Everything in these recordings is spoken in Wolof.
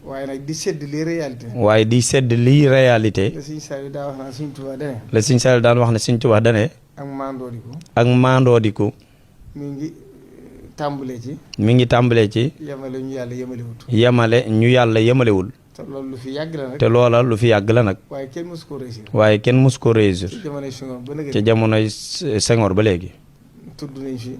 waaye nag di sedd li réalité. waaye di sedd lii réalité. la Sëñ Saliou daa wax naa Sëñ Tuubaa dane. la Sëñ Saliou daan wax ne Sëñ Tuubaa dane. ak maandoodiku. ak maandoodiku. mi ngi tàmbalee ci. mi ngi tàmbalee ci. yemale ñu yàlla yemalewut. yemale ñu yàlla yemalewul. te loolu lu fi yàgg la nag. te loola lu fi yàgg la nag. waaye kenn mësu ko réussir. waaye kenn mësu ko réussir. ci jamonoy Senghor ba léegi. ca jamonoy Senghor ba léegi. tudd nañ fi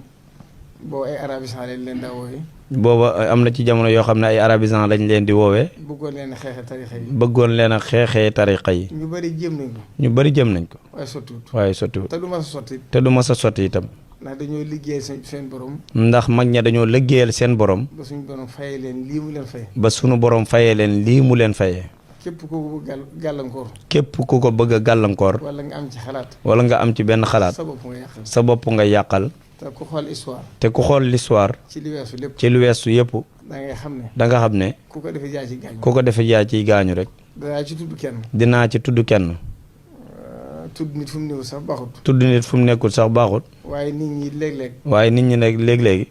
boobu ay arabisants lañ leen daa woowee. booba am na ci jamono yoo xam ne ay arabisants lañ leen di woowee. bëggoon leen a xeexee tarixa yi. bëggoon leen a xeexee tarixa yi. ñu bëri jëm nañ ko. ñu bëri jëm nañ ko. waaye sottiwut. waaye sottiwut. te du ma sa sotti. te du ma sa sotti itam. ndax dañoo liggéeyal seen borom. ndax mag ña dañoo liggéeyal seen borom. ba suñu borom fayee leen lii mu leen fayee. ba suñu borom fayee leen lii mu leen fayee. képp ku ko gàllankoor. képp ku ko bëgg a gàllankoor. wala nga am ci xalaat. wala nga am ci benn xalaat. sa bopp nga yàqal. sa bopp nga yàqal. te ku xool histoire. te ku xool l'histoire. ci li weesu lépp. ci lu weesu yëpp. da ngay xam ne. da nga xam ne. ku ko defee jaay ci gaañu. ku ko defee jaay ciy gaañu rek. danaa ci tudd kenn. dinaa ci tudd kenn. tudd nit fu mu néew sax baaxut. tudd nit fu mu nekkul sax baaxut. waaye nit ñi léeg-léeg. waaye nit ñi nag léeg-léegi.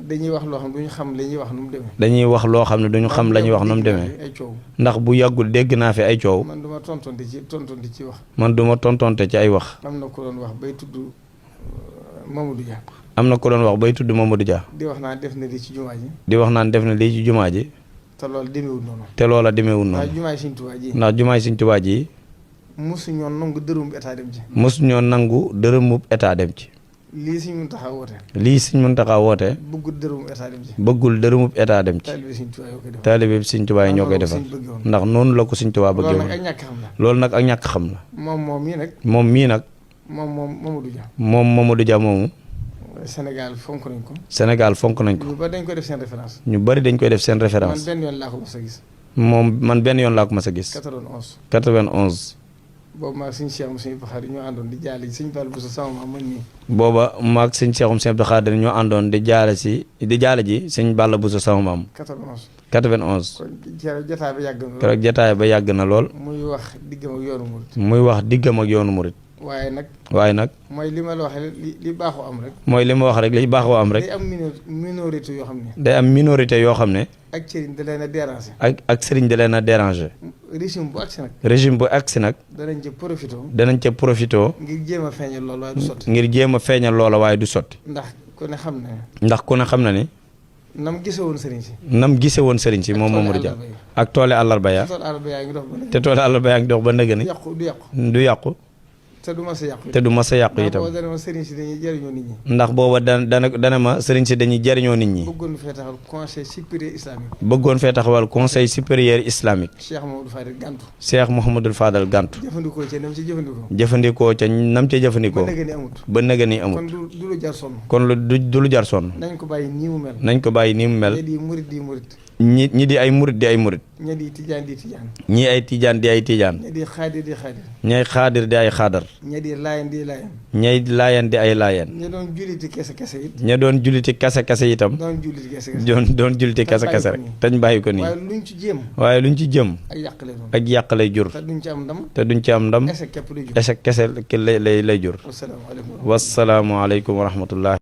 dañuy wax loo xam ne duñu xam li ñuy wax nu mu demee. dañuy wax loo xam ne duñu xam la ñuy wax nu mu demee. ay coow. ndax bu yàggul dégg naa fi ay coow. man duma tontonte ci wax. man duma tontonte ci ay wax. am na ko doon wax bay tudd Mamadou Dia. am na ko doon wax bay tudd Mamadou Dia. di wax naan def na lii ci jumaa ji. di wax naan def na lii ci jumaa ji. te loolu demeewul noonu. te loola demeewul noonu. ndax jumaay Sëñ Tuubaa ji. ndax jumaay Sëñ Tuubaa ji. mosu ñoo nangu dërëmu état dem ci. mosu ñoo nangu dërëmu état dem ci. lii Sëñ Muntaxa woote. lii Sëñ Muntaxa woote. bëggul dërëmu état dem ci. bëggul dërëmu état dem ci. taalibe Sëñ Tuubaa yoo koy def. taalibe Sëñ Tuubaa yi ñoo koy defal. ndax noonu la ko Sëñ Tuubaa bëggee loolu woon. nag ak ñàkk xam la. loolu nag ak ñàkk xam la. moom mii nag. moom mii nag. moom Mamadou Dia. moom Mamadou Dia moomu. Sénégal fonk nañ ko. Sénégal fonk nañ ko. ñu bari dañ koy def seen référence. ñu bari dañ koy def seen référence. man benn yoon laa ko mas a gis. man benn yoon laa ko mas a gis. 91. 91. boobu maag Sëñ Cheikh Sëñ Baxaari ñoo àndoon di jaale Sëñ Fall Bousso sama maam man nii. booba maag Sëñ Cheikhoum Sëñ Abdou Khadre ñoo àndoon di jaale ji Sëñ Balla Bousso sama maam. 91. 91. kon jotaay ba yàgg na lool. keroog jotaay ba yàgg na lool. muy wax diggam ak yoonu murit. muy wax diggam ak yoonu murit. waaye nag. mooy li ma la waxee li baaxoo am rek. mooy li ma wax rek li baaxoo am rek. day am minorité yoo xam ne. day am minorité yoo xam ne. ak sëriñ da leen a déranger. ak sëriñ da leen a déranger. régime bu agsi nag. régime bu agsi nag. danañ ca profité. ngir jéem a feeñal loola waaye du sotti. ndax ku ne xam na. ndax ku ne xam na ni. nam gise woon sëriñ si. moom Mamadou Dia. ak toole àllarba ya. te toole àllarba yaa ngi dox ba nëgë ni. du yàqu. te du mas a yàqu itam. ndax booba dana ma sëriñ si dañuy jëriñoo nit ñi. bëggoon fee taxawal conseil supérieur islamique. bëggoon fee taxawal conseil supérieur islamique. Cheikh Mouhamadou Fadal Gantu. jëfandikoo ca nam ca jëfandikoo. ba nëgë ni amut. kon du lu jar sonn. nañ ko bàyyi nii mu mel. ñi di ay murit di ay murit. ñii ay tijaan di ay tijaan. ñay xaadir di ay xaadar. ñay laayan di ay laayan. ña doon julliti kese kese itam. doon julliti kese kese rek. tañ bàyyi ko nii. waaye luñ ci jëm. ak yàq lay jur. te duñ ci am ndam. échec kese lay jur. wasalaamualeykum wa rahmatullah.